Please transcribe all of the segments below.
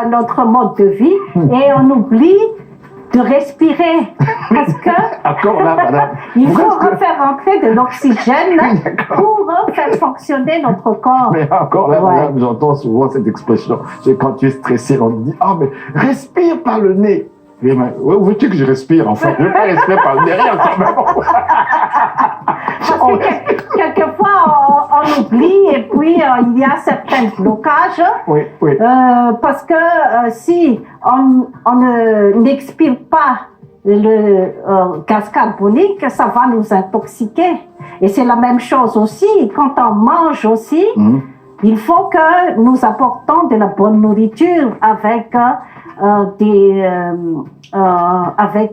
notre mode de vie et on oublie de respirer parce que Encore là, madame. il faut refaire rentrer de l'oxygène pour faire fonctionner notre corps. Mais encore là, madame, j'entends souvent cette expression. C'est quand tu es stressé, on te dit « Ah, mais respire par le nez ». Où veux-tu que je respire, enfin? Je ne veux pas respirer par le derrière, quand même. Parce que quelquefois, on oublie et puis il y a certains blocages. Oui. Parce que si on n'expire pas le gaz carbonique, ça va nous intoxiquer. Et c'est la même chose aussi, quand on mange aussi, il faut que nous apportons de la bonne nourriture avec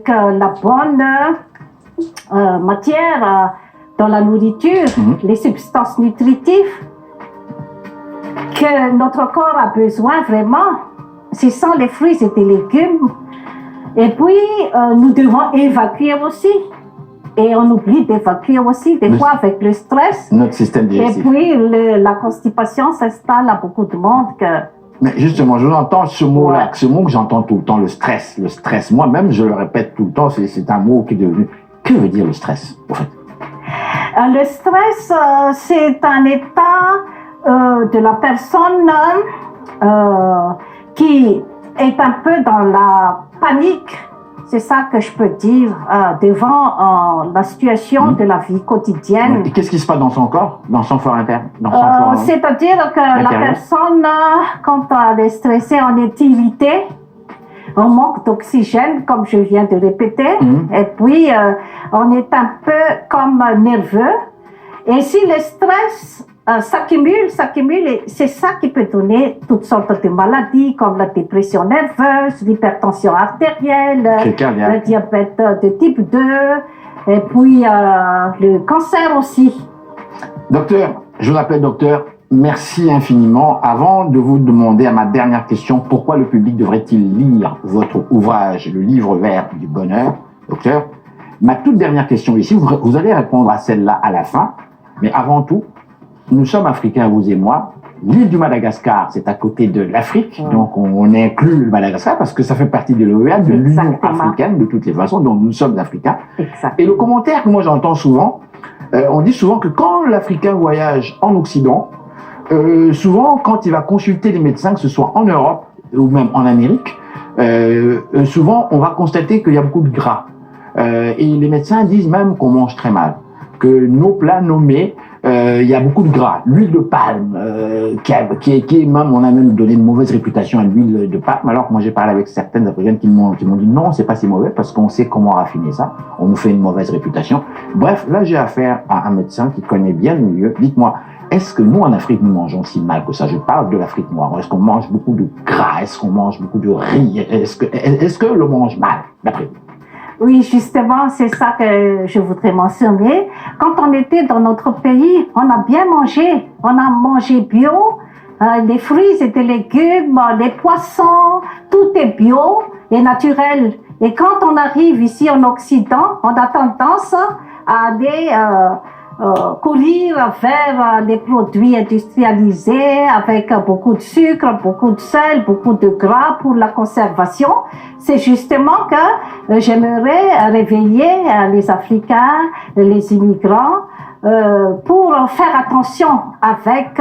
la bonne matière dans la nourriture, les substances nutritives que notre corps a besoin vraiment. Ce sont les fruits et les légumes. Et puis, nous devons évacuer aussi. Et on oublie d'évacuer aussi, des fois avec le stress. Notre système digestif. Et puis, la constipation s'installe à beaucoup de monde. Mais justement, je vous entends ce mot-là, ce mot que j'entends tout le temps, le stress. Le stress, moi-même, je le répète tout le temps, c'est un mot qui est devenu... Que veut dire le stress, au fait? Le stress, c'est un état de la personne qui est un peu dans la panique. C'est ça que je peux dire devant la situation de la vie quotidienne. Et qu'est-ce qui se passe dans son corps, dans son fort interne? C'est-à-dire que la personne, quand elle est stressée, on est irrité, on manque d'oxygène, comme je viens de répéter, et puis on est un peu comme nerveux. Et si le stress s'accumule, et c'est ça qui peut donner toutes sortes de maladies comme la dépression nerveuse, l'hypertension artérielle, le diabète de type 2 et puis le cancer aussi. Docteur, je vous appelle docteur, merci infiniment. Avant de vous demander à ma dernière question, pourquoi le public devrait-il lire votre ouvrage, le livre vert du bonheur, docteur, ma toute dernière question ici, vous allez répondre à celle-là à la fin, mais avant tout, nous sommes africains, vous et moi. L'île du Madagascar, c'est à côté de l'Afrique, donc on inclut le Madagascar parce que ça fait partie de l'OEA, de l'Union africaine, de toutes les façons, donc nous sommes africains. Et le commentaire que moi j'entends souvent, on dit souvent que quand l'Africain voyage en Occident, souvent quand il va consulter les médecins, que ce soit en Europe ou même en Amérique, souvent on va constater qu'il y a beaucoup de gras. Et les médecins disent même qu'on mange très mal, que nos plats, nos mets, il y a beaucoup de gras, l'huile de palme, qui est même, on a même donné une mauvaise réputation à l'huile de palme, alors que moi j'ai parlé avec certaines africaines qui m'ont dit non, c'est pas si mauvais parce qu'on sait comment raffiner ça, on nous fait une mauvaise réputation. Bref, là j'ai affaire à un médecin qui connaît bien le milieu. Dites-moi, est-ce que nous en Afrique nous mangeons si mal que ça? Je parle de l'Afrique noire. Est-ce qu'on mange beaucoup de gras? Est-ce qu'on mange beaucoup de riz? Est-ce que l'on mange mal, d'après vous? Oui, justement, c'est ça que je voudrais mentionner. Quand on était dans notre pays, on a bien mangé. On a mangé bio, les fruits et les légumes, les poissons, tout est bio et naturel. Et quand on arrive ici en Occident, on a tendance à aller courir vers les produits industrialisés avec beaucoup de sucre, beaucoup de sel, beaucoup de gras pour la conservation. C'est justement que j'aimerais réveiller les Africains, les immigrants, pour faire attention avec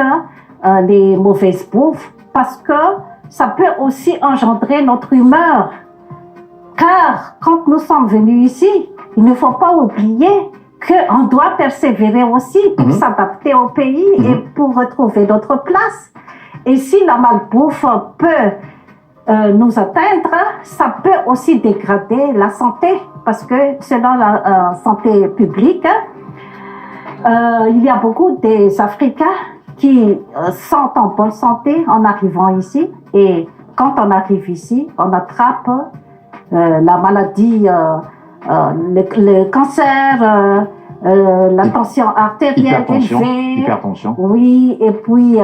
les mauvaises bouffes, parce que ça peut aussi engendrer notre humeur. Car quand nous sommes venus ici, il ne faut pas oublier qu'on doit persévérer aussi pour s'adapter au pays et pour retrouver notre place. Et si la malbouffe peut nous atteindre, ça peut aussi dégrader la santé, parce que selon la santé publique, il y a beaucoup des Africains qui sont en bonne santé en arrivant ici. Et quand on arrive ici, on attrape la maladie, le cancer, la tension artérielle élevée, hypertension. Oui, et puis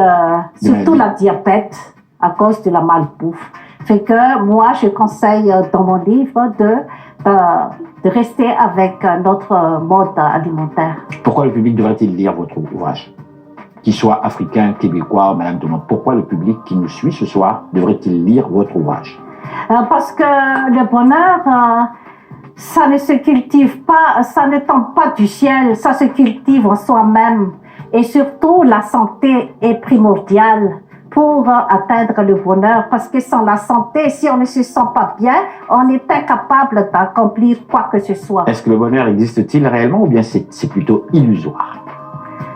surtout la diabète à cause de la malbouffe. Fait que moi, je conseille dans mon livre de rester avec notre mode alimentaire. Pourquoi le public devrait-il lire votre ouvrage? qu'il soit africain, québécois, Madame tout le monde. Pourquoi le public qui nous suit ce soir devrait-il lire votre ouvrage? Parce que le bonheur, ça ne se cultive pas, ça ne tombe pas du ciel, ça se cultive en soi-même. Et surtout, la santé est primordiale pour atteindre le bonheur, parce que sans la santé, si on ne se sent pas bien, on est incapable d'accomplir quoi que ce soit. Est-ce que le bonheur existe-t-il réellement ou bien c'est plutôt illusoire?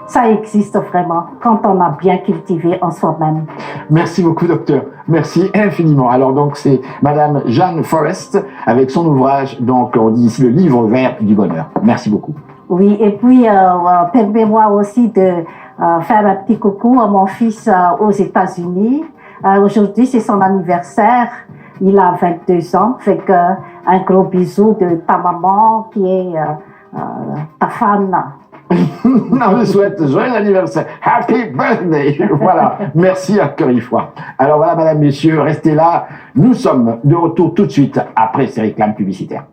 Ça existe vraiment quand on a bien cultivé en soi-même. Merci beaucoup, docteur. Merci infiniment. Alors, donc, c'est Madame Jeanne Forrest avec son ouvrage, donc, on dit ici le livre vert du bonheur. Merci beaucoup. Oui, et puis, permets-moi aussi de faire un petit coucou à mon fils aux États-Unis. Aujourd'hui, c'est son anniversaire. Il a 22 ans. Fait que, un gros bisou de ta maman qui est ta femme. Non, je souhaite joyeux anniversaire. Happy birthday. Voilà. Merci encore une fois. Alors voilà, madame, messieurs, restez là. Nous sommes de retour tout de suite après ces réclames publicitaires.